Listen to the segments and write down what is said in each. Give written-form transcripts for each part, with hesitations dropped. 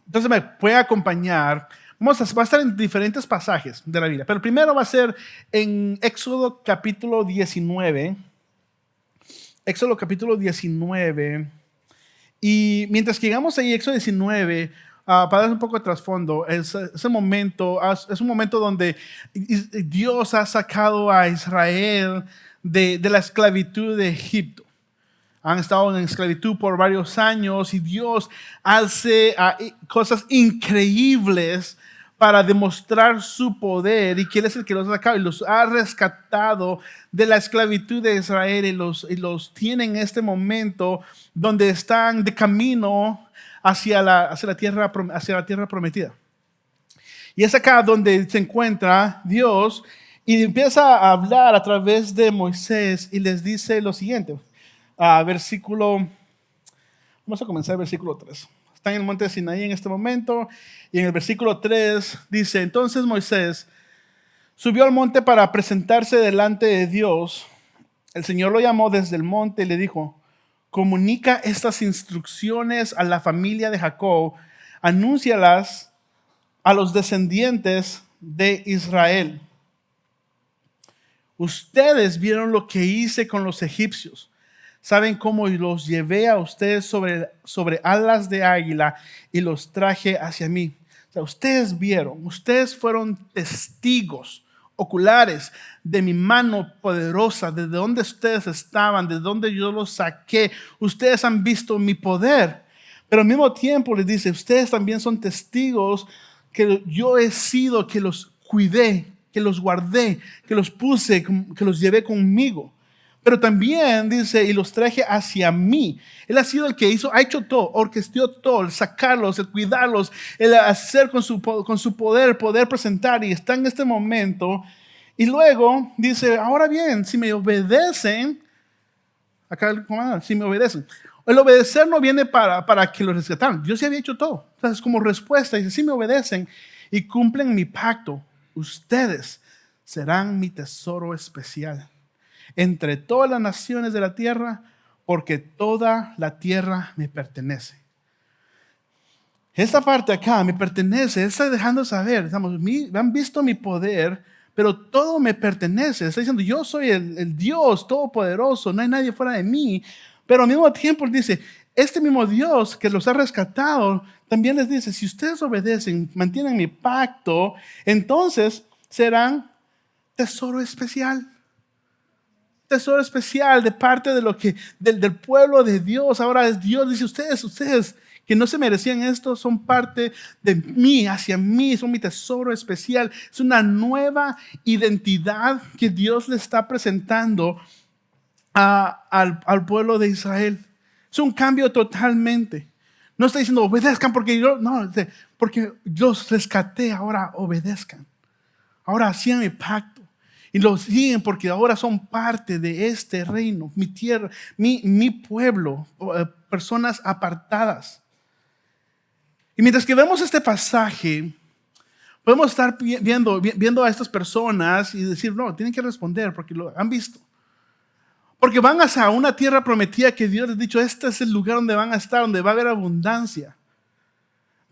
Entonces me puede acompañar. Va a estar en diferentes pasajes de la Biblia, pero primero va a ser en Éxodo capítulo 19. Éxodo capítulo 19. Y mientras que llegamos ahí, Éxodo 19, para dar un poco de trasfondo, es un momento donde Dios ha sacado a Israel de la esclavitud de Egipto. Han estado en esclavitud por varios años y Dios hace cosas increíbles para demostrar su poder, y que Él es el que los ha sacado y los ha rescatado de la esclavitud de Israel, y los tiene en este momento donde están de camino hacia la tierra prometida. Y es acá donde se encuentra Dios y empieza a hablar a través de Moisés y les dice lo siguiente. Vamos a comenzar el versículo 3. Están en el monte de Sinaí en este momento, y en el versículo 3 dice: entonces Moisés subió al monte para presentarse delante de Dios. El Señor lo llamó desde el monte y le dijo: comunica estas instrucciones a la familia de Jacob, anúncialas a los descendientes de Israel. Ustedes vieron lo que hice con los egipcios. Saben cómo los llevé a ustedes sobre alas de águila y los traje hacia mí. O sea, ustedes vieron, ustedes fueron testigos oculares de mi mano poderosa, desde donde ustedes estaban, de donde yo los saqué. Ustedes han visto mi poder. Pero al mismo tiempo les dice: ustedes también son testigos que yo he sido, que los cuidé, que los guardé, que los puse, que los llevé conmigo. Pero también dice: y los traje hacia mí. Él ha sido el que ha hecho todo, orquestó todo, el sacarlos, el cuidarlos, el hacer con su poder presentar, y está en este momento. Y luego dice: ahora bien, si me obedecen, si me obedecen. El obedecer no viene para que los rescataran. Dios ya había hecho todo. Entonces, como respuesta, dice: si me obedecen y cumplen mi pacto, ustedes serán mi tesoro especial entre todas las naciones de la tierra, porque toda la tierra me pertenece. Esta parte acá, me pertenece, Él está dejando saber, han visto mi poder, pero todo me pertenece. Está diciendo: yo soy el Dios todopoderoso, no hay nadie fuera de mí. Pero al mismo tiempo Él dice: este mismo Dios que los ha rescatado, también les dice: si ustedes obedecen, mantienen mi pacto, entonces serán tesoro especial. Tesoro especial de parte del pueblo de Dios. Ahora Dios dice: ustedes que no se merecían esto, son parte de mí, hacia mí, son mi tesoro especial. Es una nueva identidad que Dios le está presentando al pueblo de Israel. Es un cambio totalmente. No está diciendo: obedezcan porque porque los rescaté, ahora obedezcan. Ahora hacían mi pacto. Y los siguen porque ahora son parte de este reino, mi tierra, mi pueblo, personas apartadas. Y mientras que vemos este pasaje, podemos estar viendo a estas personas y decir: no, tienen que responder porque lo han visto. Porque van hacia una tierra prometida que Dios les ha dicho: este es el lugar donde van a estar, donde va a haber abundancia.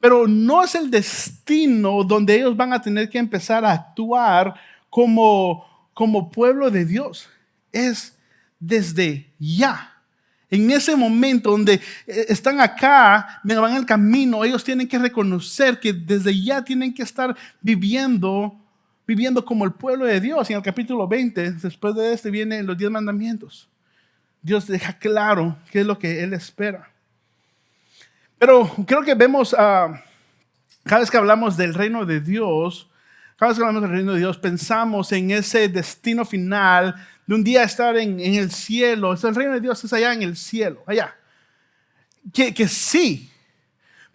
Pero no es el destino donde ellos van a tener que empezar a actuar como pueblo de Dios. Es desde ya. En ese momento donde están acá, van el camino, ellos tienen que reconocer que desde ya tienen que estar viviendo como el pueblo de Dios. Y en el capítulo 20, después de este, vienen los 10 mandamientos. Dios deja claro qué es lo que Él espera. Pero creo que vemos, cada vez que hablamos del reino de Dios, pensamos en ese destino final de un día estar en el cielo. El reino de Dios es allá en el cielo, allá. Que sí,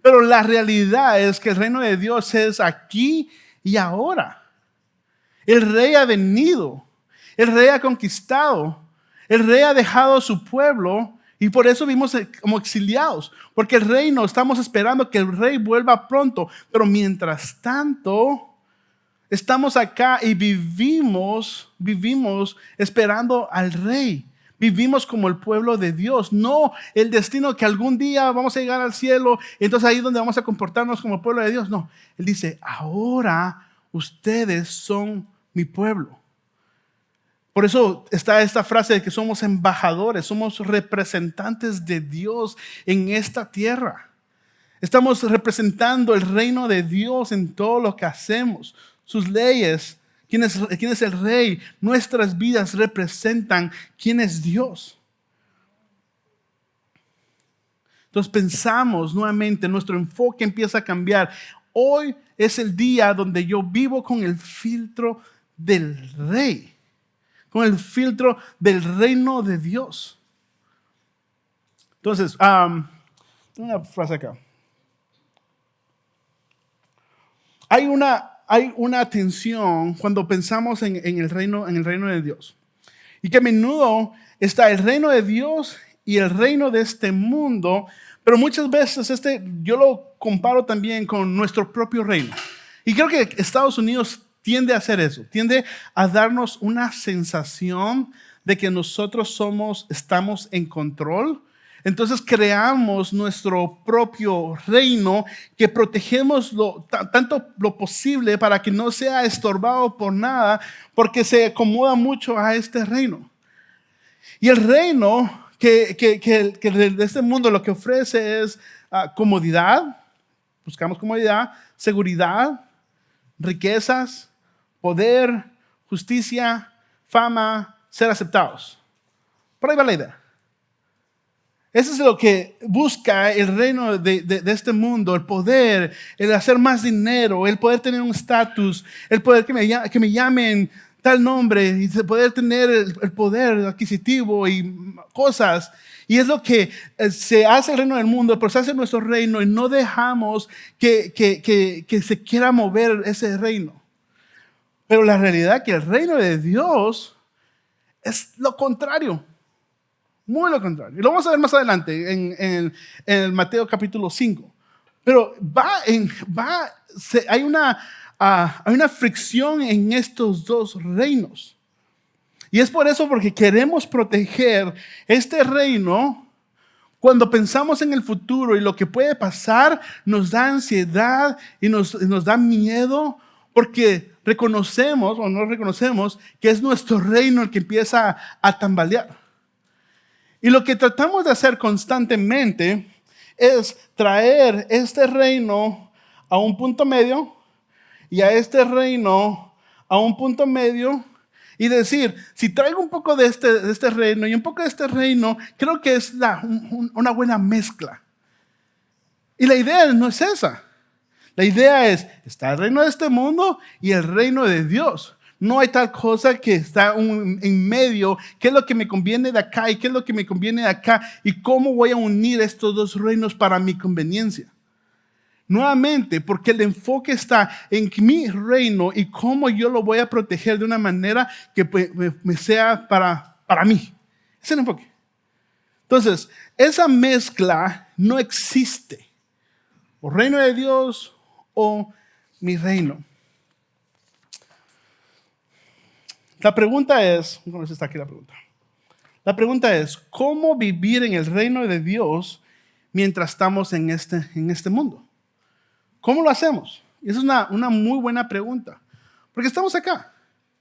pero la realidad es que el reino de Dios es aquí y ahora. El rey ha venido, el rey ha conquistado, el rey ha dejado a su pueblo. Y por eso vivimos como exiliados, porque el reino, estamos esperando que el rey vuelva pronto. Pero mientras tanto, estamos acá y vivimos esperando al rey. vivimos como el pueblo de Dios, no el destino que algún día vamos a llegar al cielo, entonces ahí es donde vamos a comportarnos como el pueblo de Dios. No, Él dice, ahora ustedes son mi pueblo. Por eso está esta frase de que somos embajadores, somos representantes de Dios en esta tierra. Estamos representando el reino de Dios en todo lo que hacemos, sus leyes. ¿Quién es el rey? Nuestras vidas representan quién es Dios. Entonces pensamos nuevamente, nuestro enfoque empieza a cambiar. Hoy es el día donde yo vivo con el filtro del rey, con el filtro del reino de Dios. Entonces, una frase acá. Hay una tensión cuando pensamos en el reino de Dios. Y que a menudo está el reino de Dios y el reino de este mundo, pero muchas veces yo lo comparo también con nuestro propio reino. Y creo que Estados Unidos tiende a hacer eso, tiende a darnos una sensación de que nosotros estamos en control. Entonces creamos nuestro propio reino que protegemos tanto lo posible para que no sea estorbado por nada, porque se acomoda mucho a este reino. Y el reino que de este mundo lo que ofrece es comodidad, buscamos comodidad, seguridad, riquezas, poder, justicia, fama, ser aceptados. Por ahí va la idea. Eso es lo que busca el reino de este mundo, el poder, el hacer más dinero, el poder tener un estatus, el poder que me llamen tal nombre y poder tener el poder adquisitivo y cosas. Y es lo que se hace el reino del mundo, pero se hace nuestro reino y no dejamos que se quiera mover ese reino. Pero la realidad es que el reino de Dios es lo contrario. Muy lo contrario. Y lo vamos a ver más adelante en el Mateo capítulo 5. Pero hay una fricción en estos dos reinos. Y es por eso porque queremos proteger este reino. Cuando pensamos en el futuro y lo que puede pasar, nos da ansiedad y nos da miedo porque reconocemos o no reconocemos que es nuestro reino el que empieza a tambalear. Y lo que tratamos de hacer constantemente es traer este reino a un punto medio y a este reino a un punto medio y decir, si traigo un poco de este reino y un poco de este reino, creo que es una buena mezcla. Y la idea no es esa. La idea está el reino de este mundo y el reino de Dios. No hay tal cosa que está en medio, qué es lo que me conviene de acá y qué es lo que me conviene de acá y cómo voy a unir estos dos reinos para mi conveniencia. Nuevamente, porque el enfoque está en mi reino y cómo yo lo voy a proteger de una manera que me sea para mí. Ese es el enfoque. Entonces, esa mezcla no existe. O reino de Dios o mi reino. La pregunta es, ¿cómo está aquí la pregunta? La pregunta es, ¿cómo vivir en el reino de Dios mientras estamos en este mundo? ¿Cómo lo hacemos? Y esa es una muy buena pregunta, porque estamos acá.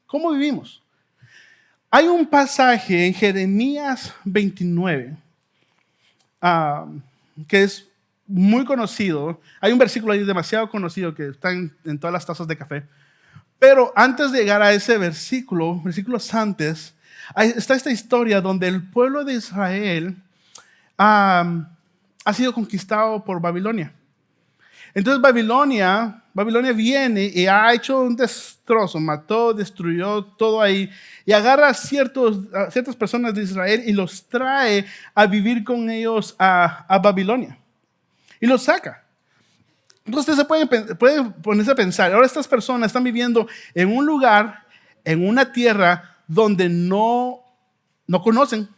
¿Cómo vivimos? Hay un pasaje en Jeremías 29 que es muy conocido. Hay un versículo ahí demasiado conocido que está en todas las tazas de café. Pero antes de llegar a ese versículos antes, está esta historia donde el pueblo de Israel ha sido conquistado por Babilonia. Entonces Babilonia viene y ha hecho un destrozo, mató, destruyó todo ahí y agarra a ciertas personas de Israel y los trae a vivir con ellos a Babilonia y los saca. Entonces usted puede ponerse a pensar, ahora estas personas están viviendo en un lugar, en una tierra donde no conocen,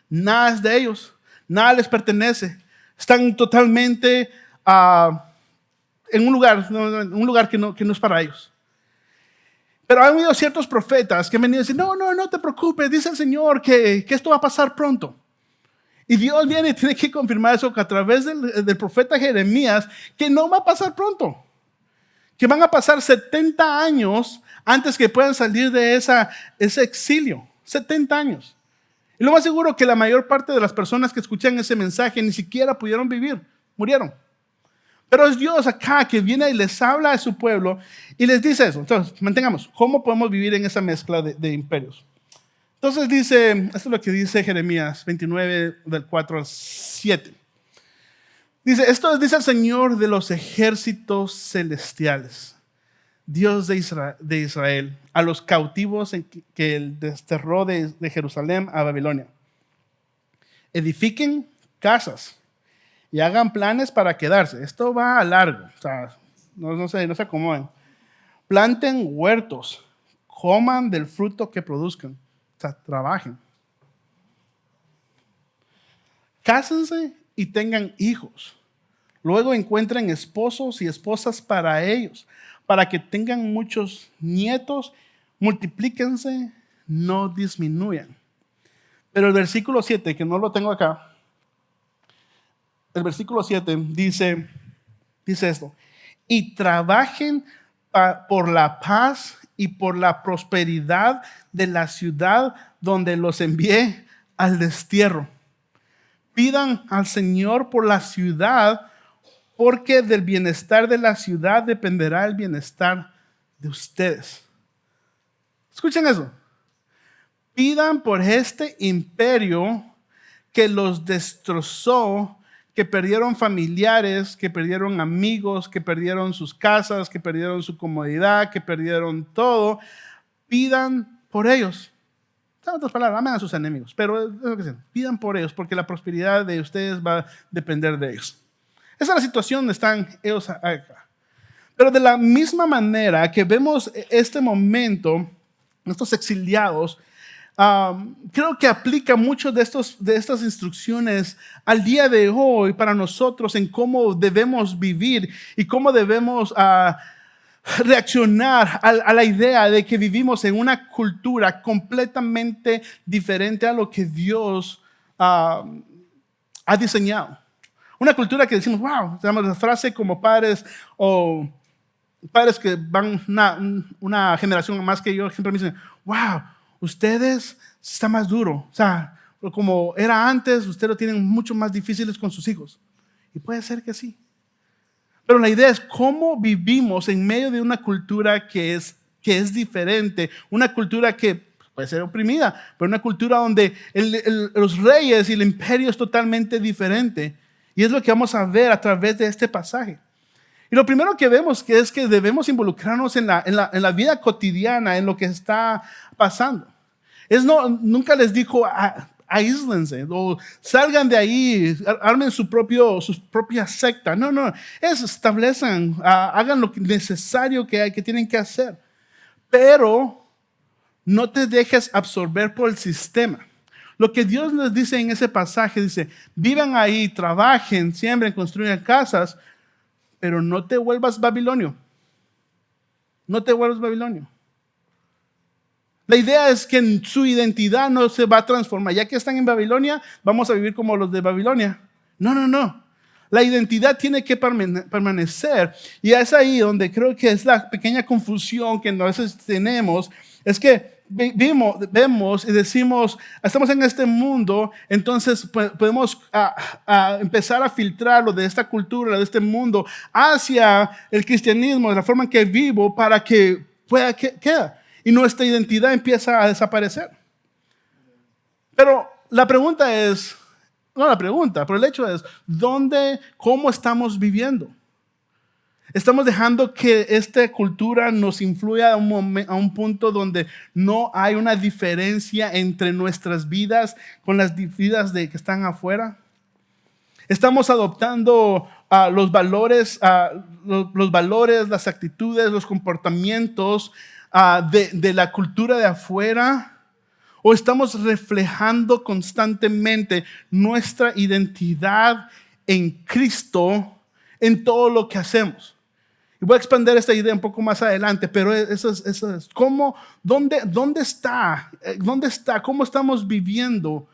nada es de ellos, nada les pertenece, están totalmente en un lugar que no es para ellos. Pero han habido ciertos profetas que han venido a decir, no te preocupes, dice el Señor que esto va a pasar pronto. Y Dios viene y tiene que confirmar eso que a través del profeta Jeremías, que no va a pasar pronto. Que van a pasar 70 años antes que puedan salir de ese exilio. 70 años. Y lo más seguro que la mayor parte de las personas que escuchan ese mensaje ni siquiera pudieron vivir, murieron. Pero es Dios acá que viene y les habla a su pueblo y les dice eso. Entonces, mantengamos, ¿cómo podemos vivir en esa mezcla de imperios? Entonces dice, esto es lo que dice Jeremías 29, del 4 al 7. Dice, esto dice el Señor de los ejércitos celestiales, Dios de Israel, a los cautivos que Él desterró de Jerusalén a Babilonia. Edifiquen casas y hagan planes para quedarse. Esto va a largo, o sea, no se acomoden. Planten huertos, coman del fruto que produzcan, o sea, trabajen. Cásense y tengan hijos. Luego encuentren esposos y esposas para ellos, para que tengan muchos nietos, multiplíquense, no disminuyan. Pero el versículo 7, que no lo tengo acá, el versículo 7 dice esto, y trabajen por la paz y por la prosperidad de la ciudad donde los envié al destierro. Pidan al Señor por la ciudad, porque del bienestar de la ciudad dependerá el bienestar de ustedes. Escuchen eso. Pidan por este imperio que los destrozó, que perdieron familiares, que perdieron amigos, que perdieron sus casas, que perdieron su comodidad, que perdieron todo. Pidan por ellos. En otras palabras, amen a sus enemigos, pero es lo que dicen. Pidan por ellos, porque la prosperidad de ustedes va a depender de ellos. Esa es la situación donde están ellos acá. Pero de la misma manera que vemos este momento, estos exiliados, creo que aplica mucho de estas instrucciones al día de hoy para nosotros en cómo debemos vivir y cómo debemos reaccionar a la idea de que vivimos en una cultura completamente diferente a lo que Dios ha diseñado. Una cultura que decimos, wow, tenemos la frase como padres o padres que van una generación más que yo, siempre me dicen, wow, ustedes está más duro. O sea, como era antes, ustedes lo tienen mucho más difíciles con sus hijos. Y puede ser que sí. Pero la idea es cómo vivimos en medio de una cultura que es diferente, una cultura que puede ser oprimida, pero una cultura donde los reyes y el imperio es totalmente diferente. Y es lo que vamos a ver a través de este pasaje. Y lo primero que vemos es que debemos involucrarnos en la vida cotidiana, en lo que está pasando. Nunca les dijo aíslense o salgan de ahí, armen su propia secta. No, establezcan, hagan lo necesario que tienen que hacer. Pero no te dejes absorber por el sistema. Lo que Dios les dice en ese pasaje, dice, vivan ahí, trabajen, siembren, construyan casas, pero no te vuelvas babilonio. No te vuelvas babilonio. La idea es que su identidad no se va a transformar. Ya que están en Babilonia, vamos a vivir como los de Babilonia. No. La identidad tiene que permanecer. Y es ahí donde creo que es la pequeña confusión que a veces tenemos. Es que vemos y decimos, estamos en este mundo, entonces podemos empezar a filtrarlo de esta cultura, de este mundo, hacia el cristianismo, de la forma en que vivo, para que pueda quedar. Y nuestra identidad empieza a desaparecer. Pero la pregunta es, pero el hecho es, ¿cómo estamos viviendo? Estamos dejando que esta cultura nos influya a un punto donde no hay una diferencia entre nuestras vidas con las vidas que están afuera. Estamos adoptando los valores, las actitudes, los comportamientos de la cultura de afuera. ¿O estamos reflejando constantemente nuestra identidad en Cristo en todo lo que hacemos? Y voy a expandir esta idea un poco más adelante, pero eso es ¿cómo, dónde está? ¿Dónde está? ¿Cómo estamos viviendo?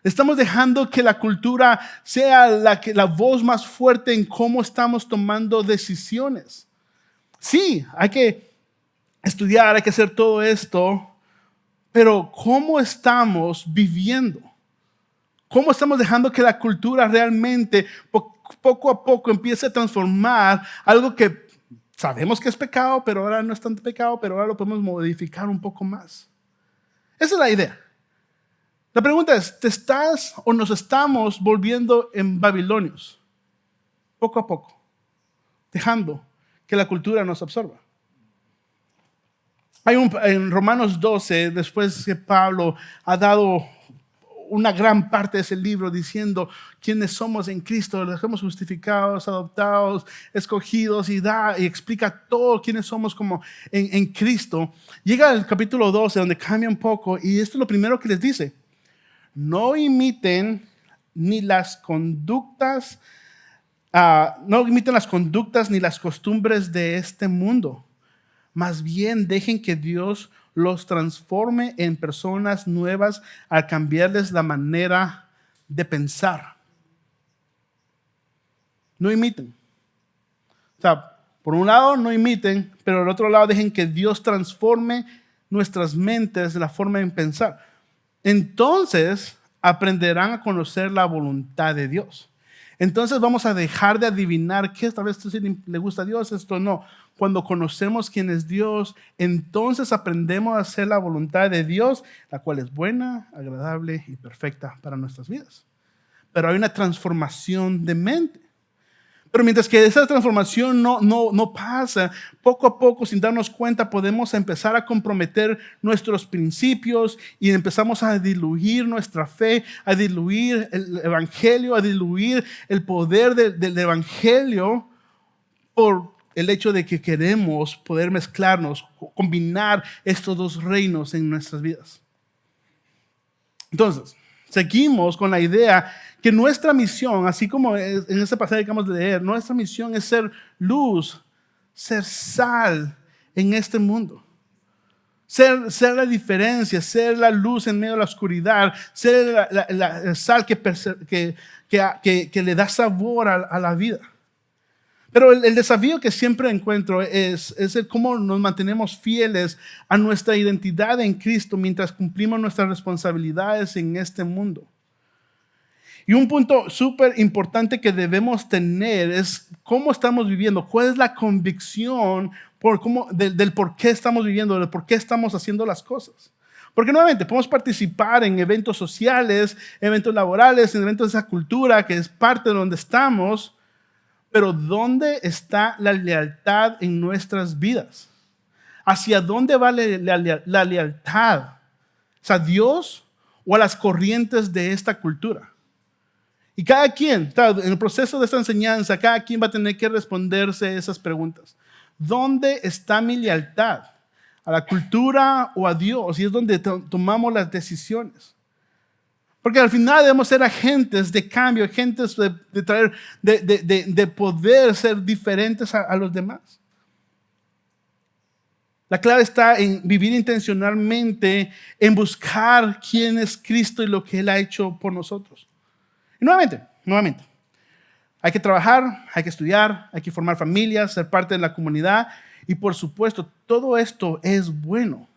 Estamos dejando que la cultura sea la voz más fuerte en cómo estamos tomando decisiones. Sí, hay que estudiar, hay que hacer todo esto, pero ¿cómo estamos viviendo? ¿Cómo estamos dejando que la cultura realmente poco a poco empiece a transformar algo que sabemos que es pecado, pero ahora no es tanto pecado, pero ahora lo podemos modificar un poco más? Esa es la idea. La pregunta es, ¿te estás o nos estamos volviendo en babilonios? Poco a poco, dejando que la cultura nos absorba. En Romanos 12, después que Pablo ha dado una gran parte de ese libro diciendo quiénes somos en Cristo, los hemos justificados, adoptados, escogidos y explica todo quiénes somos como en Cristo. Llega al capítulo 12 donde cambia un poco y esto es lo primero que les dice. No imiten ni las conductas, no imiten las conductas ni las costumbres de este mundo. Más bien dejen que Dios los transforme en personas nuevas al cambiarles la manera de pensar. No imiten. O sea, por un lado no imiten, pero por otro lado dejen que Dios transforme nuestras mentes de la forma de pensar. Entonces aprenderán a conocer la voluntad de Dios. Entonces vamos a dejar de adivinar qué esta vez esto sí le gusta a Dios, esto no. Cuando conocemos quién es Dios, entonces aprendemos a hacer la voluntad de Dios, la cual es buena, agradable y perfecta para nuestras vidas. Pero hay una transformación de mente. Pero mientras que esa transformación no pasa, poco a poco, sin darnos cuenta, podemos empezar a comprometer nuestros principios y empezamos a diluir nuestra fe, a diluir el evangelio, a diluir el poder del evangelio por el hecho de que queremos poder mezclarnos, combinar estos dos reinos en nuestras vidas. Entonces, seguimos con la idea que nuestra misión, así como en este pasaje que acabamos de leer, nuestra misión es ser luz, ser sal en este mundo. Ser la diferencia, ser la luz en medio de la oscuridad, ser la sal que le da sabor a la vida. Pero el desafío que siempre encuentro es el cómo nos mantenemos fieles a nuestra identidad en Cristo mientras cumplimos nuestras responsabilidades en este mundo. Y un punto súper importante que debemos tener es cómo estamos viviendo, cuál es la convicción del por qué estamos viviendo, del por qué estamos haciendo las cosas. Porque nuevamente podemos participar en eventos sociales, eventos laborales, en eventos de esa cultura que es parte de donde estamos, pero ¿dónde está la lealtad en nuestras vidas? ¿Hacia dónde va la lealtad? ¿Es a Dios o a las corrientes de esta cultura? Y cada quien, en el proceso de esta enseñanza, cada quien va a tener que responderse esas preguntas. ¿Dónde está mi lealtad? ¿A la cultura o a Dios? Y es donde tomamos las decisiones. Porque al final debemos ser agentes de cambio, agentes de poder ser diferentes a los demás. La clave está en vivir intencionalmente, en buscar quién es Cristo y lo que Él ha hecho por nosotros. Y nuevamente, hay que trabajar, hay que estudiar, hay que formar familias, ser parte de la comunidad y por supuesto, todo esto es bueno.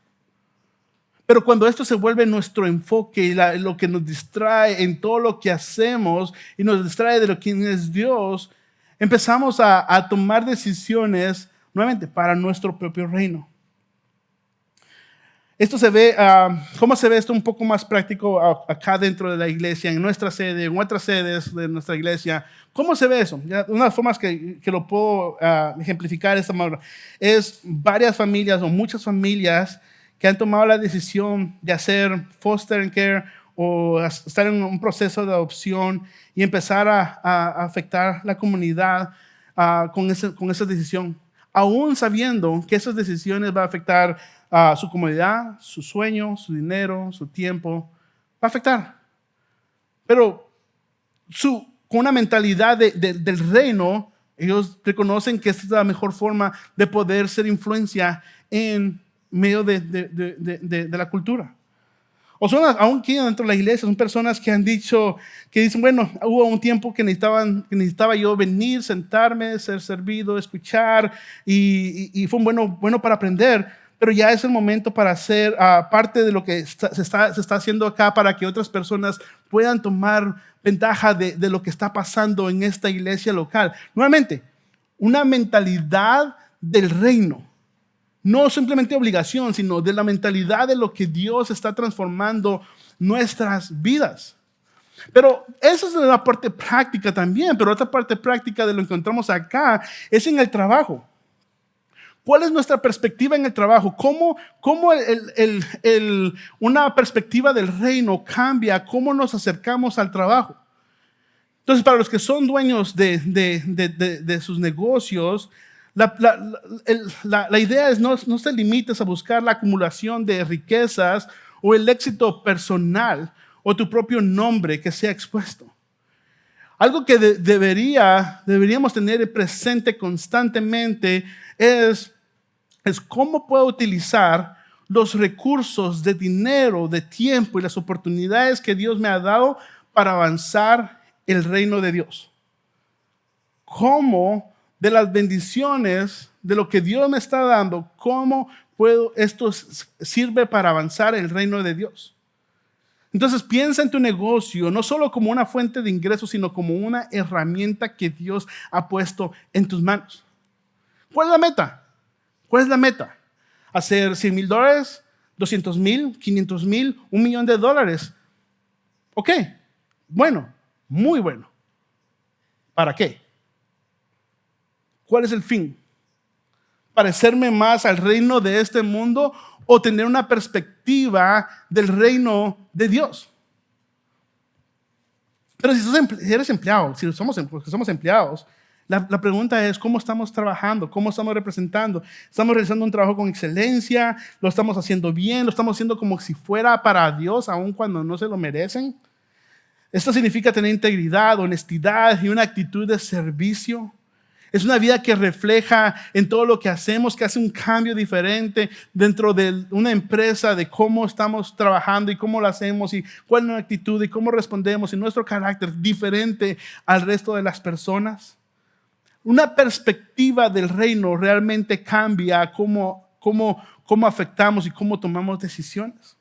Pero cuando esto se vuelve nuestro enfoque y lo que nos distrae en todo lo que hacemos y nos distrae de lo que es Dios, empezamos a tomar decisiones nuevamente para nuestro propio reino. Esto se ve, ¿cómo se ve esto un poco más práctico acá dentro de la iglesia, en nuestra sede, en otras sedes de nuestra iglesia? ¿Cómo se ve eso? Una de las formas que lo puedo ejemplificar de esta manera es varias familias o muchas familias que han tomado la decisión de hacer foster care o estar en un proceso de adopción y empezar a afectar la comunidad con esa decisión, aún sabiendo que esas decisiones van a afectar a su comunidad, su sueño, su dinero, su tiempo, va a afectar. Pero con una mentalidad del reino, Ellos reconocen que esta es la mejor forma de poder ser influencia en medio de la cultura. O son, aún aquí dentro de la iglesia, son personas que han dicho, que dicen, bueno, hubo un tiempo que necesitaba yo venir, sentarme, ser servido, escuchar, y fue bueno para aprender, pero ya es el momento para hacer parte de lo que se está haciendo acá para que otras personas puedan tomar ventaja de lo que está pasando en esta iglesia local. Nuevamente, una mentalidad del reino. No simplemente obligación, sino de la mentalidad de lo que Dios está transformando nuestras vidas. Pero esa es la parte práctica también, pero otra parte práctica de lo que encontramos acá es en el trabajo. ¿Cuál es nuestra perspectiva en el trabajo? ¿Cómo una perspectiva del reino cambia? ¿Cómo nos acercamos al trabajo? Entonces, para los que son dueños de sus negocios, la idea es no te limites a buscar la acumulación de riquezas o el éxito personal o tu propio nombre que sea expuesto. Algo que deberíamos tener presente constantemente es cómo puedo utilizar los recursos de dinero, de tiempo y las oportunidades que Dios me ha dado para avanzar el reino de Dios. ¿Cómo de las bendiciones, de lo que Dios me está dando, cómo esto sirve para avanzar el reino de Dios? Entonces piensa en tu negocio no solo como una fuente de ingresos, sino como una herramienta que Dios ha puesto en tus manos. ¿Cuál es la meta? ¿Cuál es la meta? ¿Hacer $100,000, $200,000, $500,000, $1,000,000? Ok, bueno, muy bueno. ¿Para qué? ¿Cuál es el fin? ¿Parecerme más al reino de este mundo o tener una perspectiva del reino de Dios? Pero si eres empleado, si somos empleados, la pregunta es cómo estamos trabajando, cómo estamos representando. ¿Estamos realizando un trabajo con excelencia? ¿Lo estamos haciendo bien? ¿Lo estamos haciendo como si fuera para Dios, aun cuando no se lo merecen? Esto significa tener integridad, honestidad y una actitud de servicio. Es una vida que refleja en todo lo que hacemos, que hace un cambio diferente dentro de una empresa, de cómo estamos trabajando y cómo lo hacemos y cuál es nuestra actitud y cómo respondemos y nuestro carácter diferente al resto de las personas. Una perspectiva del reino realmente cambia cómo afectamos y cómo tomamos decisiones.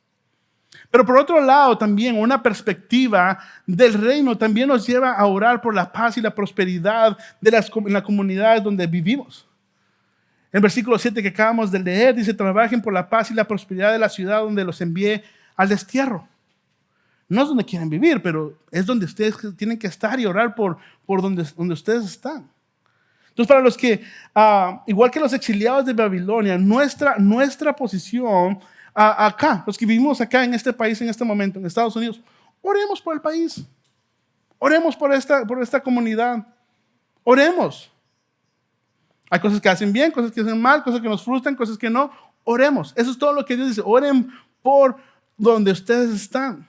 Pero por otro lado, también una perspectiva del reino también nos lleva a orar por la paz y la prosperidad en las comunidades donde vivimos. En versículo 7 que acabamos de leer, dice, trabajen por la paz y la prosperidad de la ciudad donde los envié al destierro. No es donde quieren vivir, pero es donde ustedes tienen que estar y orar por donde ustedes están. Entonces, para los que, igual que los exiliados de Babilonia, nuestra posición acá, los que vivimos acá en este país, en este momento, en Estados Unidos, oremos por el país, oremos por esta comunidad, oremos. Hay cosas que hacen bien, cosas que hacen mal, cosas que nos frustran, cosas que no, oremos. Eso es todo lo que Dios dice, oren por donde ustedes están.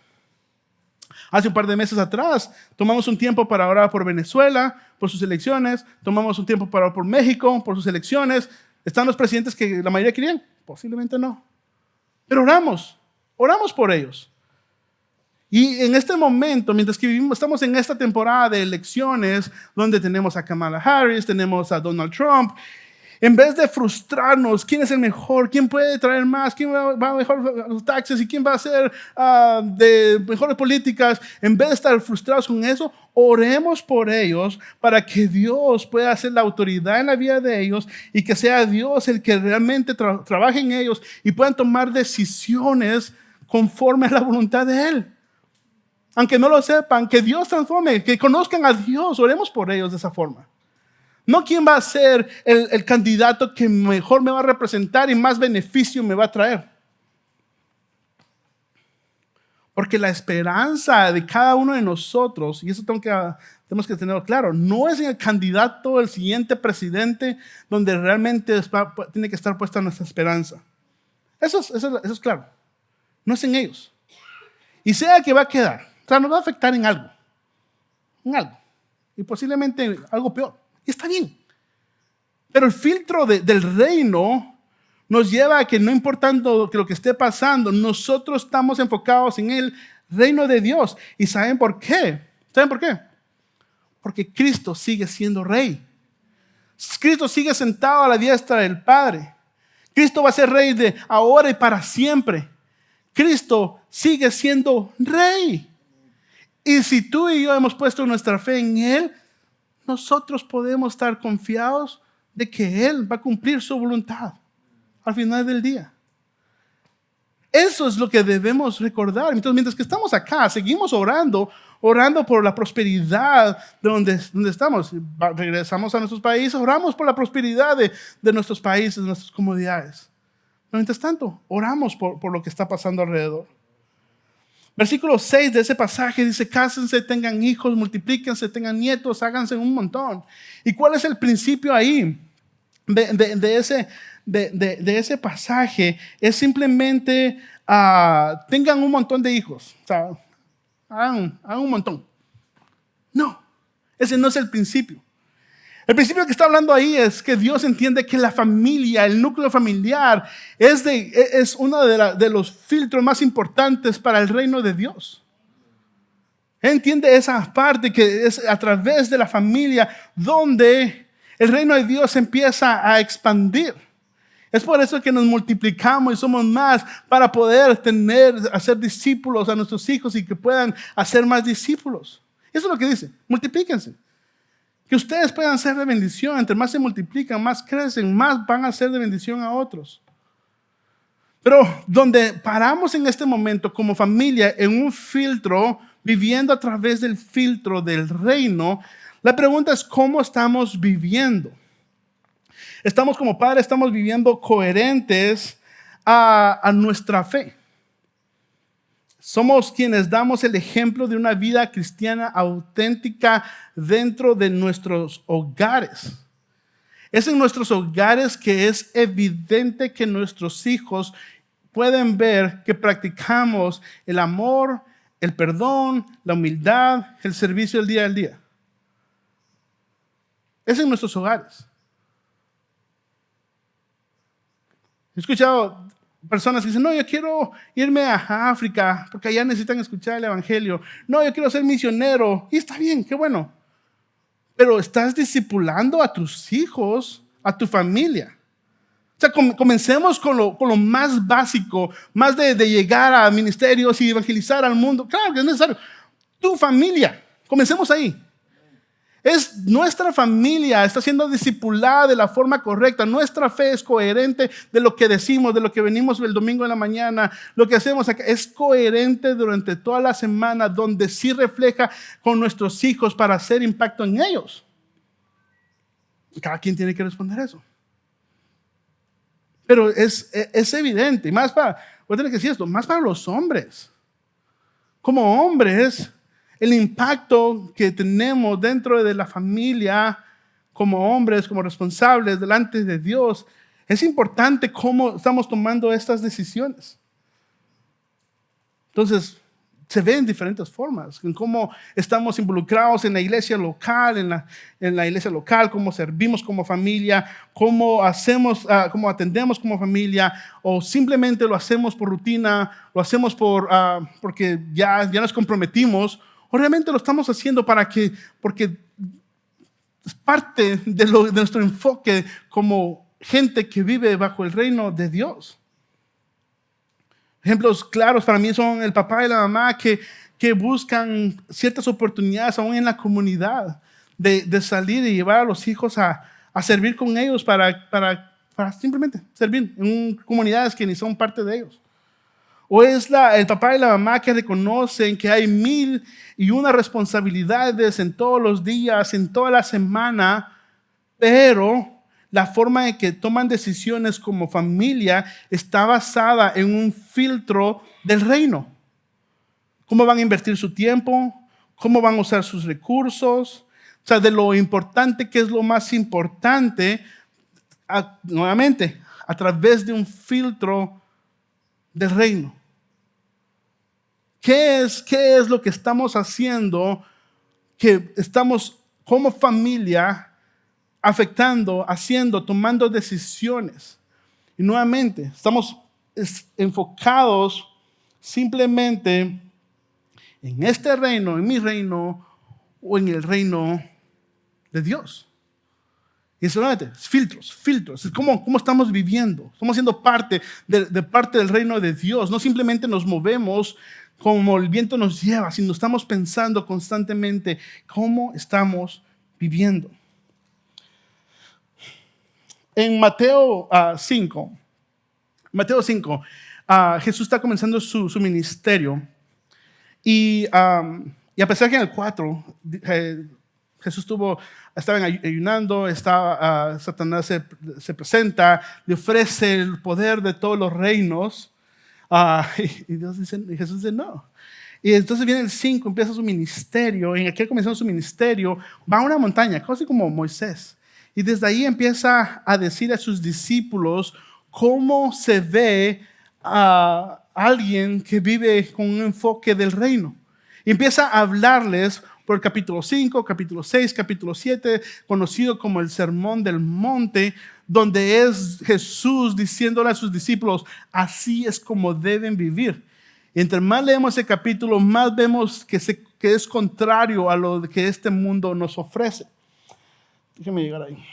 Hace un par de meses atrás tomamos un tiempo para orar por Venezuela, por sus elecciones, tomamos un tiempo para orar por México, por sus elecciones. ¿Están los presidentes que la mayoría querían? Posiblemente no. Pero oramos por ellos. Y en este momento, mientras que estamos en esta temporada de elecciones, donde tenemos a Kamala Harris, tenemos a Donald Trump, en vez de frustrarnos, ¿quién es el mejor? ¿Quién puede traer más? ¿Quién va a mejorar los taxes? ¿Y quién va a hacer de mejores políticas? En vez de estar frustrados con eso, oremos por ellos para que Dios pueda hacer la autoridad en la vida de ellos y que sea Dios el que realmente trabaje en ellos y puedan tomar decisiones conforme a la voluntad de Él. Aunque no lo sepan, que Dios transforme, que conozcan a Dios, oremos por ellos de esa forma. No quién va a ser el candidato que mejor me va a representar y más beneficio me va a traer. Porque la esperanza de cada uno de nosotros, y eso tenemos que tenerlo claro, no es en el candidato, el siguiente presidente, donde realmente tiene que estar puesta nuestra esperanza. Eso es claro. No es en ellos. Y sea que va a quedar, o sea, nos va a afectar en algo. Y posiblemente algo peor. Y está bien. Pero el filtro del reino nos lleva a que no importando lo que esté pasando, nosotros estamos enfocados en el reino de Dios. ¿Y saben por qué? ¿Saben por qué? Porque Cristo sigue siendo rey. Cristo sigue sentado a la diestra del Padre. Cristo va a ser rey de ahora y para siempre. Cristo sigue siendo rey. Y si tú y yo hemos puesto nuestra fe en Él, nosotros podemos estar confiados de que Él va a cumplir su voluntad al final del día. Eso es lo que debemos recordar. Entonces, mientras que estamos acá, seguimos orando por la prosperidad de donde estamos. Regresamos a nuestros países, oramos por la prosperidad de nuestros países, de nuestras comunidades. Pero mientras tanto, oramos por lo que está pasando alrededor. Versículo 6 de ese pasaje dice: cásense, tengan hijos, multiplíquense, tengan nietos, háganse un montón. ¿Y cuál es el principio ahí de ese pasaje? Es simplemente tengan un montón de hijos. O sea, hagan un montón. No, ese no es el principio. El principio que está hablando ahí es que Dios entiende que la familia, el núcleo familiar, es uno de los filtros más importantes para el reino de Dios. Él entiende esa parte que es a través de la familia donde el reino de Dios empieza a expandir. Es por eso que nos multiplicamos y somos más para poder hacer discípulos a nuestros hijos y que puedan hacer más discípulos. Eso es lo que dice: multiplíquense. Que ustedes puedan ser de bendición. Entre más se multiplican, más crecen, más van a ser de bendición a otros. Pero donde paramos en este momento como familia en un filtro, viviendo a través del filtro del reino, la pregunta es: ¿cómo estamos viviendo? Estamos como padres, estamos viviendo coherentes a nuestra fe. Somos quienes damos el ejemplo de una vida cristiana auténtica dentro de nuestros hogares. Es en nuestros hogares que es evidente que nuestros hijos pueden ver que practicamos el amor, el perdón, la humildad, el servicio del día al día. Es en nuestros hogares. He escuchado personas que dicen: no, yo quiero irme a África porque allá necesitan escuchar el evangelio. No, yo quiero ser misionero. Y está bien, qué bueno. Pero estás discipulando a tus hijos, a tu familia. O sea, comencemos con lo más básico, más de llegar a ministerios y evangelizar al mundo. Claro que es necesario. Tu familia, comencemos ahí. Es nuestra familia, está siendo discipulada de la forma correcta. Nuestra fe es coherente de lo que decimos, de lo que venimos el domingo en la mañana. Lo que hacemos acá es coherente durante toda la semana, donde sí refleja con nuestros hijos para hacer impacto en ellos. Cada quien tiene que responder eso. Pero es evidente, y más para, voy a tener que decir esto, más para los hombres. Como hombres, el impacto que tenemos dentro de la familia como hombres, como responsables delante de Dios, es importante cómo estamos tomando estas decisiones. Entonces, se ve en diferentes formas, en cómo estamos involucrados en la iglesia local, en la iglesia local, cómo servimos como familia, cómo atendemos como familia, o simplemente lo hacemos por rutina, lo hacemos porque ya nos comprometimos. ¿O realmente lo estamos haciendo porque es parte de nuestro enfoque como gente que vive bajo el reino de Dios? Ejemplos claros para mí son el papá y la mamá que buscan ciertas oportunidades aún en la comunidad de salir y llevar a los hijos a servir con ellos para simplemente servir en comunidades que ni son parte de ellos. O es el papá y la mamá que reconocen que hay 1001 responsabilidades en todos los días, en toda la semana, pero la forma en que toman decisiones como familia está basada en un filtro del reino. ¿Cómo van a invertir su tiempo? ¿Cómo van a usar sus recursos? O sea, de lo importante que es lo más importante, nuevamente, a través de un filtro del reino. ¿Qué es lo que estamos haciendo? Que estamos como familia afectando, haciendo, tomando decisiones. Y nuevamente, estamos enfocados simplemente en este reino, en mi reino o en el reino de Dios. Y solamente filtros. ¿Cómo estamos viviendo? Estamos siendo parte parte del reino de Dios. No simplemente nos movemos como el viento nos lleva, sino estamos pensando constantemente cómo estamos viviendo. En Mateo 5, Jesús está comenzando su ministerio. Y a pesar que en el 4, Jesús estaba ayunando, Satanás se presenta, le ofrece el poder de todos los reinos, y Jesús dice no. Y entonces viene el 5, empieza su ministerio, y en aquel comenzó su ministerio, va a una montaña, casi como Moisés, y desde ahí empieza a decir a sus discípulos cómo se ve a alguien que vive con un enfoque del reino. Y empieza a hablarles por el capítulo 5, capítulo 6, capítulo 7, conocido como el Sermón del Monte, donde es Jesús diciéndole a sus discípulos, así es como deben vivir. Y entre más leemos ese capítulo, más vemos que es contrario a lo que este mundo nos ofrece. Déjenme llegar ahí.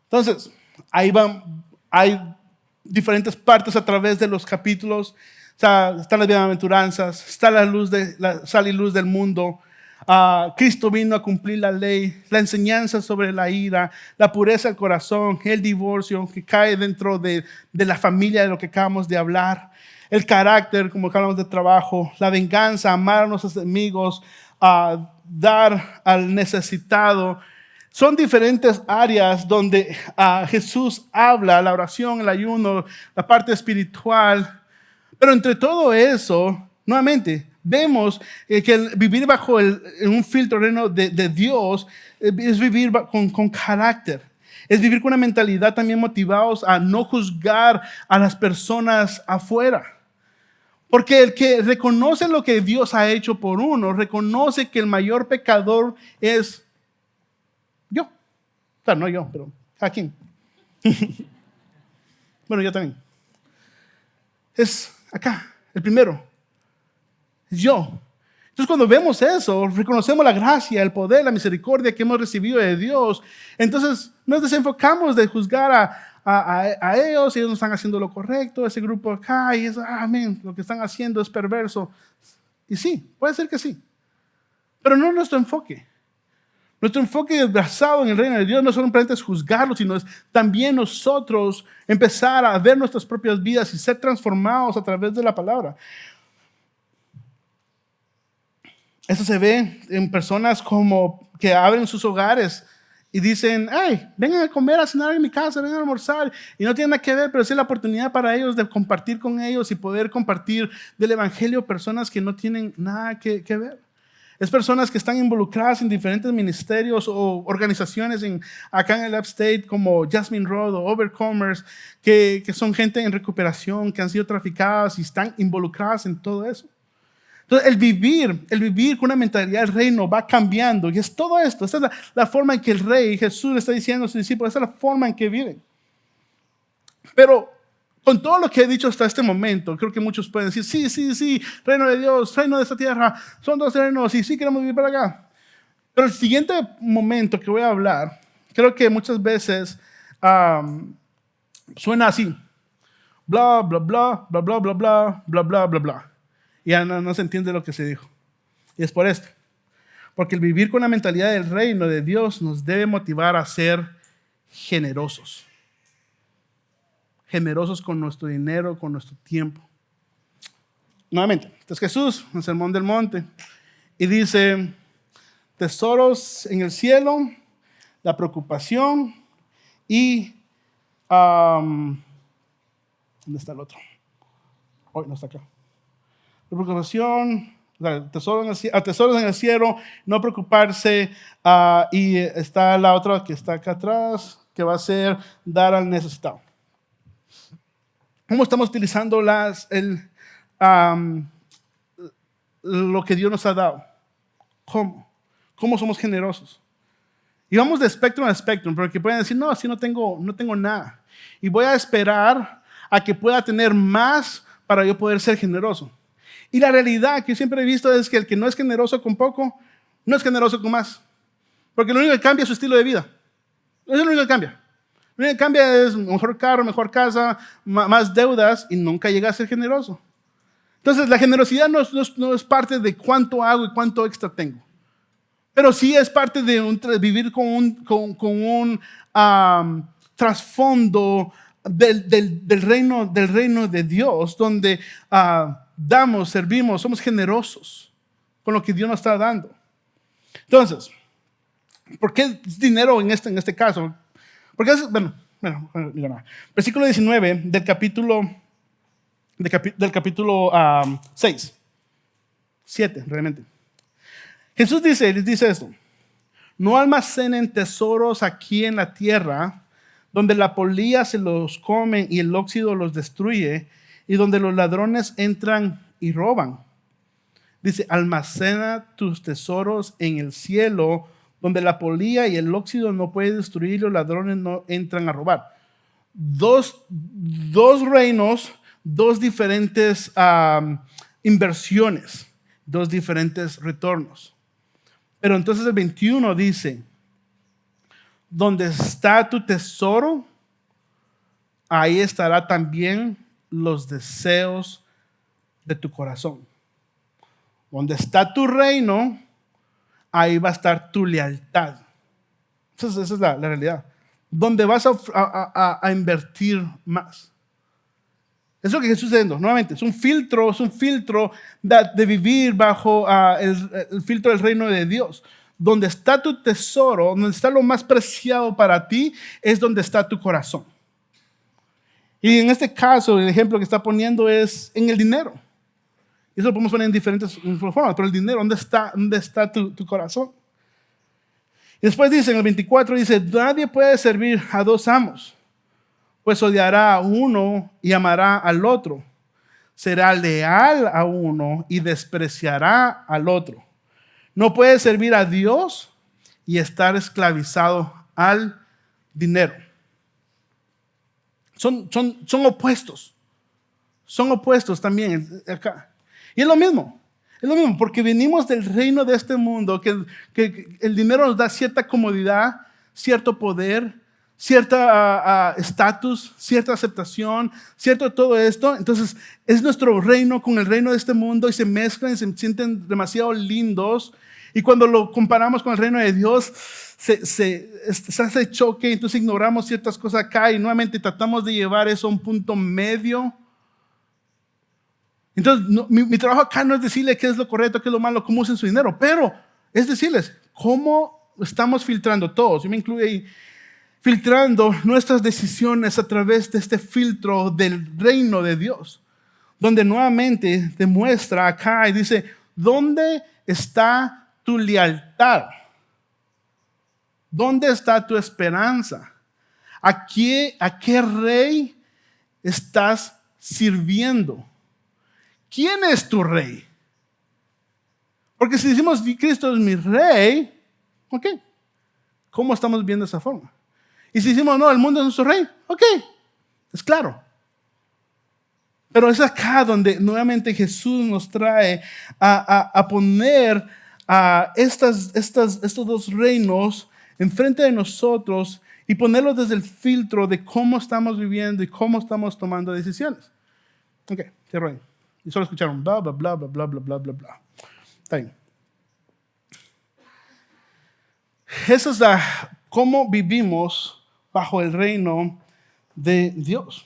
Entonces, hay diferentes partes a través de los capítulos. Están las bienaventuranzas, está la sal y luz del mundo. Cristo vino a cumplir la ley, la enseñanza sobre la ira, la pureza del corazón, el divorcio que cae dentro de la familia de lo que acabamos de hablar, el carácter, como hablamos de trabajo, la venganza, amar a nuestros enemigos, dar al necesitado. Son diferentes áreas donde Jesús habla, la oración, el ayuno, la parte espiritual. Pero entre todo eso, nuevamente, vemos que vivir bajo en un filtro reino de Dios es vivir con carácter. Es vivir con una mentalidad también motivados a no juzgar a las personas afuera. Porque el que reconoce lo que Dios ha hecho por uno, reconoce que el mayor pecador es yo. O sea, no yo, pero ¿a quién? Bueno, yo también. Es acá, el primero. Es yo. Entonces, cuando vemos eso, reconocemos la gracia, el poder, la misericordia que hemos recibido de Dios. Entonces, nos desenfocamos de juzgar a ellos, ellos no están haciendo lo correcto, ese grupo acá, y eso, amén, lo que están haciendo es perverso. Y sí, puede ser que sí. Pero no es nuestro enfoque. Nuestro enfoque basado en el reino de Dios no solamente es juzgarlo, sino es también nosotros empezar a ver nuestras propias vidas y ser transformados a través de la palabra. Eso se ve en personas como que abren sus hogares y dicen, hey, vengan a comer, a cenar en mi casa, vengan a almorzar. Y no tienen nada que ver, pero es la oportunidad para ellos de compartir con ellos y poder compartir del evangelio personas que no tienen nada que ver. Es personas que están involucradas en diferentes ministerios o organizaciones acá en el Upstate como Jasmine Road o Overcomers, que son gente en recuperación, que han sido traficadas y están involucradas en todo eso. Entonces, el vivir con una mentalidad del reino va cambiando. Y es todo esto. Esta es la forma en que el rey Jesús le está diciendo a sus discípulos. Esta es la forma en que viven. Pero con todo lo que he dicho hasta este momento, creo que muchos pueden decir, sí, reino de Dios, reino de esta tierra, son dos reinos y sí queremos vivir para acá. Pero el siguiente momento que voy a hablar, creo que muchas veces suena así. Bla, bla, bla, bla, bla, bla, bla, bla, bla, bla, bla. Y ya no se entiende lo que se dijo. Y es por esto. Porque el vivir con la mentalidad del reino de Dios nos debe motivar a ser generosos. Generosos con nuestro dinero, con nuestro tiempo. Nuevamente, entonces Jesús, en el Sermón del Monte, y dice, tesoros en el cielo, la preocupación y... ¿dónde está el otro? Hoy no está acá. La preocupación, tesoros en el cielo, no preocuparse, y está la otra que está acá atrás, que va a ser dar al necesitado. ¿Cómo estamos utilizando lo que Dios nos ha dado? ¿Cómo? cómo somos generosos. Y vamos de espectro a espectro, porque pueden decir, no, así no tengo nada. Y voy a esperar a que pueda tener más para yo poder ser generoso. Y la realidad que siempre he visto es que el que no es generoso con poco, no es generoso con más. Porque lo único que cambia es su estilo de vida. Eso es lo único que cambia. Lo único que cambia es mejor carro, mejor casa, más deudas y nunca llega a ser generoso. Entonces, la generosidad no es parte de cuánto hago y cuánto extra tengo. Pero sí es parte de vivir con un trasfondo del reino de Dios, donde damos, servimos, somos generosos con lo que Dios nos está dando. Entonces, ¿por qué dinero en este caso? Porque versículo 19 del capítulo 6, 7 realmente. Jesús les dice esto: no almacenen tesoros aquí en la tierra, donde la polilla se los come y el óxido los destruye, y donde los ladrones entran y roban. Dice, almacena tus tesoros en el cielo, donde la polilla y el óxido no pueden destruir y los ladrones no entran a robar. Dos reinos, dos diferentes inversiones, dos diferentes retornos. Pero entonces el 21 dice, donde está tu tesoro, ahí estará también los deseos de tu corazón. Donde está tu reino, ahí va a estar tu lealtad. Esa es la realidad. Donde vas a invertir más. Eso es lo que Jesús está diciendo. Nuevamente, es un filtro de vivir bajo el filtro del reino de Dios. Donde está tu tesoro, donde está lo más preciado para ti, es donde está tu corazón. Y en este caso, el ejemplo que está poniendo es en el dinero. Eso lo podemos poner en diferentes formas, pero el dinero, ¿dónde está tu corazón? Y después dice, en el 24, dice, nadie puede servir a dos amos, pues odiará a uno y amará al otro. Será leal a uno y despreciará al otro. No puede servir a Dios y estar esclavizado al dinero. Son opuestos. Son opuestos también acá. Y es lo mismo, porque venimos del reino de este mundo, que el dinero nos da cierta comodidad, cierto poder, cierta estatus, cierta aceptación, cierto todo esto. Entonces es nuestro reino con el reino de este mundo y se mezclan y se sienten demasiado lindos. Y cuando lo comparamos con el reino de Dios, se hace choque, entonces ignoramos ciertas cosas acá y nuevamente tratamos de llevar eso a un punto medio. Entonces, mi trabajo acá no es decirle qué es lo correcto, qué es lo malo, cómo usen su dinero, pero es decirles cómo estamos filtrando todos. Yo me incluyo ahí, filtrando nuestras decisiones a través de este filtro del reino de Dios, donde nuevamente demuestra acá y dice, ¿dónde está tu lealtad? ¿Dónde está tu esperanza? ¿A qué rey estás sirviendo? ¿Quién es tu rey? Porque si decimos Cristo es mi rey, ok, ¿cómo estamos viendo esa forma? Y si decimos no, el mundo es nuestro rey, ok, es claro. Pero es acá donde nuevamente Jesús nos trae a poner estos dos reinos enfrente de nosotros y ponerlos desde el filtro de cómo estamos viviendo y cómo estamos tomando decisiones. Ok, cierro ahí. Y solo escucharon bla, bla, bla, bla, bla, bla, bla, bla, bla. Está bien. Esa es cómo vivimos bajo el reino de Dios.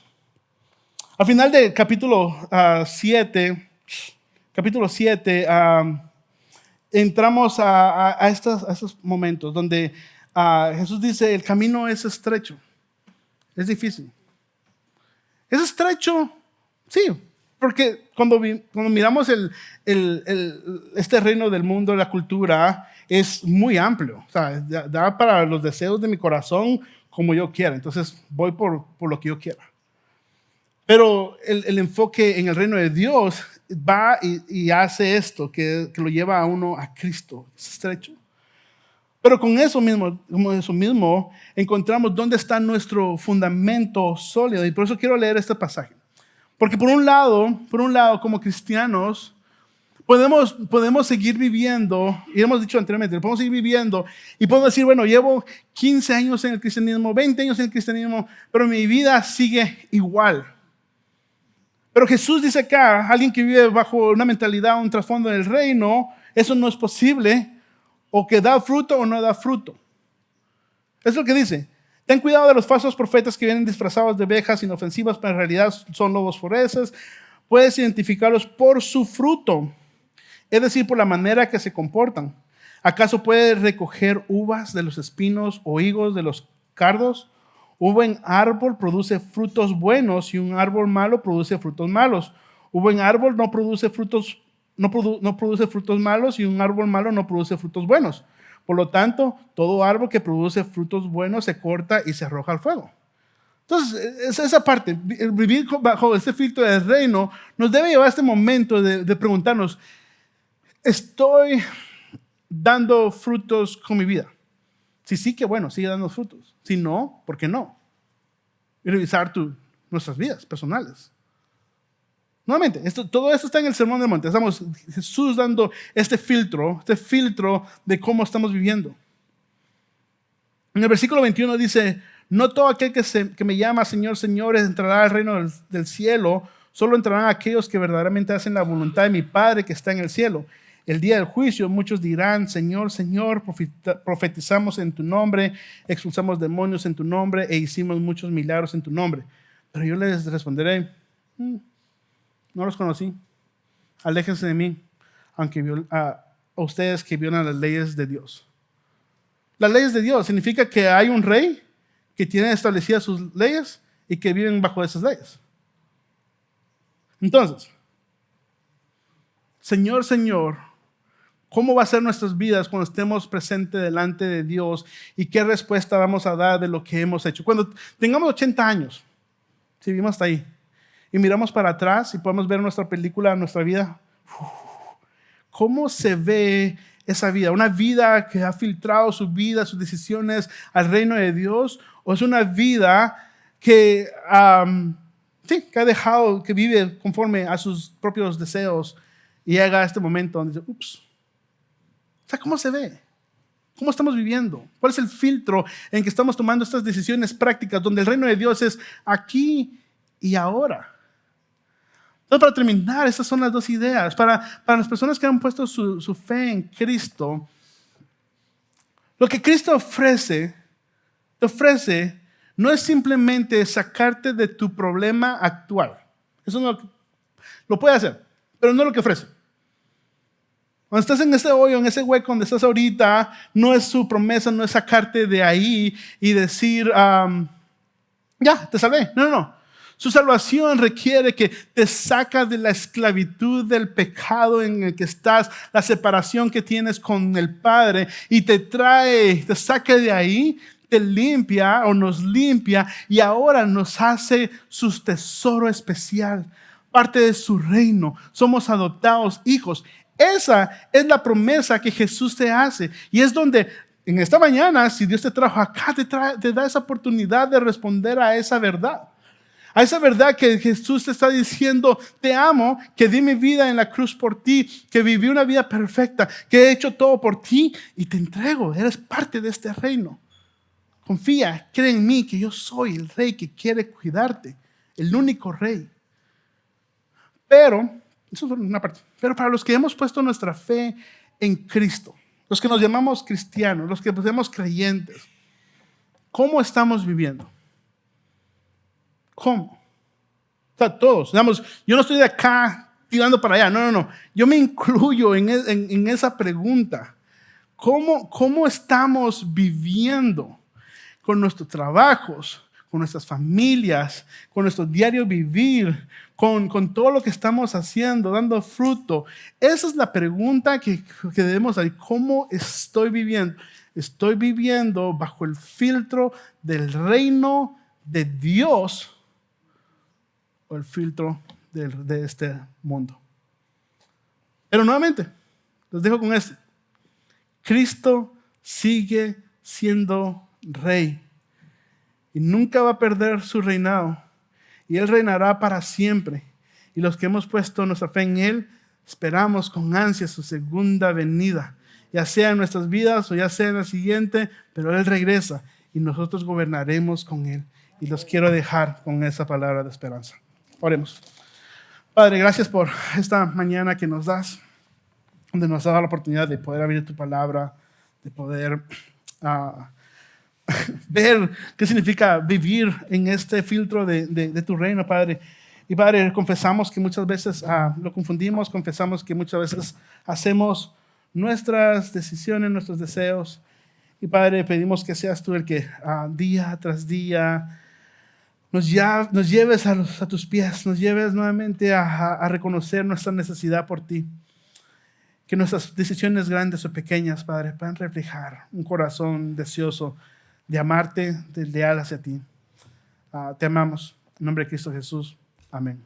Al final del capítulo 7, entramos a estos momentos donde Jesús dice, el camino es estrecho, es difícil. Es estrecho, sí, porque cuando miramos este reino del mundo, la cultura, es muy amplio. O sea, da para los deseos de mi corazón como yo quiera. Entonces voy por lo que yo quiera. Pero el enfoque en el reino de Dios va y hace esto, que lo lleva a uno a Cristo. Es estrecho. Pero con eso mismo, encontramos dónde está nuestro fundamento sólido. Y por eso quiero leer este pasaje. Porque por un lado, como cristianos, podemos seguir viviendo, y hemos dicho anteriormente, podemos seguir viviendo y podemos decir, bueno, llevo 15 años en el cristianismo, 20 años en el cristianismo, pero mi vida sigue igual. Pero Jesús dice acá, alguien que vive bajo una mentalidad, un trasfondo del reino, eso no es posible, o que da fruto o no da fruto. Es lo que dice. Ten cuidado de los falsos profetas que vienen disfrazados de ovejas inofensivas, pero en realidad son lobos feroces. Puedes identificarlos por su fruto, es decir, por la manera que se comportan. ¿Acaso puedes recoger uvas de los espinos o higos de los cardos? Un buen árbol produce frutos buenos y un árbol malo produce frutos malos. Un buen árbol no produce frutos malos y un árbol malo no produce frutos buenos. Por lo tanto, todo árbol que produce frutos buenos se corta y se arroja al fuego. Entonces, esa parte, vivir bajo este filtro del reino, nos debe llevar a este momento de preguntarnos, ¿estoy dando frutos con mi vida? Si sí, que bueno, sigue dando frutos. Si no, ¿por qué no? Y revisar nuestras vidas personales. Nuevamente, todo esto está en el Sermón del Monte. Estamos Jesús dando este filtro de cómo estamos viviendo. En el versículo 21 dice, no todo aquel que me llama Señor, Señor entrará al reino del cielo, solo entrarán aquellos que verdaderamente hacen la voluntad de mi Padre que está en el cielo. El día del juicio muchos dirán, Señor, Señor, profetizamos en tu nombre, expulsamos demonios en tu nombre e hicimos muchos milagros en tu nombre. Pero yo les responderé, no los conocí, aléjense de mí, aunque a ustedes que violan las leyes de Dios. Las leyes de Dios significa que hay un rey que tiene establecidas sus leyes y que viven bajo esas leyes. Entonces, Señor, Señor, ¿cómo va a ser nuestras vidas cuando estemos presentes delante de Dios? ¿Y qué respuesta vamos a dar de lo que hemos hecho? Cuando tengamos 80 años, si vivimos hasta ahí, y miramos para atrás y podemos ver nuestra película, nuestra vida, ¿cómo se ve esa vida? ¿Una vida que ha filtrado su vida, sus decisiones al reino de Dios? ¿O es una vida que, que ha dejado, que vive conforme a sus propios deseos y llega a este momento donde dice, ups? O sea, ¿cómo se ve? ¿Cómo estamos viviendo? ¿Cuál es el filtro en que estamos tomando estas decisiones prácticas donde el reino de Dios es aquí y ahora? Entonces, para terminar, estas son las dos ideas. Para las personas que han puesto su fe en Cristo, lo que Cristo te ofrece no es simplemente sacarte de tu problema actual. Eso no lo puede hacer, pero no es lo que ofrece. Cuando estás en ese hoyo, en ese hueco donde estás ahorita, no es su promesa, no es sacarte de ahí y decir, ya, te salvé. No. Su salvación requiere que te sacas de la esclavitud del pecado en el que estás, la separación que tienes con el Padre y te saca de ahí, te limpia o nos limpia y ahora nos hace su tesoro especial, parte de su reino. Somos adoptados hijos. Esa es la promesa que Jesús te hace y es donde en esta mañana, si Dios te trajo acá, te da esa oportunidad de responder a esa verdad. A esa verdad que Jesús te está diciendo, te amo, que di mi vida en la cruz por ti, que viví una vida perfecta, que he hecho todo por ti y te entrego, eres parte de este reino. Confía, cree en mí, que yo soy el rey que quiere cuidarte, el único rey. Pero, eso es una parte, pero para los que hemos puesto nuestra fe en Cristo, los que nos llamamos cristianos, los que nos llamamos creyentes, ¿cómo estamos viviendo? ¿Cómo? O sea, todos. Digamos, yo no estoy de acá tirando para allá. No. Yo me incluyo en esa pregunta. ¿Cómo estamos viviendo con nuestros trabajos, con nuestras familias, con nuestro diario vivir, con todo lo que estamos haciendo, dando fruto? Esa es la pregunta que debemos hacer. ¿Cómo estoy viviendo? ¿Estoy viviendo bajo el filtro del reino de Dios o el filtro de este mundo? Pero nuevamente, los dejo con esto. Cristo sigue siendo rey y nunca va a perder su reinado. Y Él reinará para siempre. Y los que hemos puesto nuestra fe en Él, esperamos con ansia su segunda venida, ya sea en nuestras vidas o ya sea en la siguiente, pero Él regresa y nosotros gobernaremos con Él. Y los quiero dejar con esa palabra de esperanza. Oremos. Padre, gracias por esta mañana que nos das, donde nos has dado la oportunidad de poder abrir tu palabra, de poder ver qué significa vivir en este filtro de tu reino, Padre. Y Padre, confesamos que muchas veces lo confundimos, confesamos que muchas veces hacemos nuestras decisiones, nuestros deseos. Y Padre, pedimos que seas tú el que día tras día nos lleves a tus pies, nos lleves nuevamente a reconocer nuestra necesidad por ti. Que nuestras decisiones grandes o pequeñas, Padre, puedan reflejar un corazón deseoso de amarte, de leal hacia ti. Te amamos. En nombre de Cristo Jesús. Amén.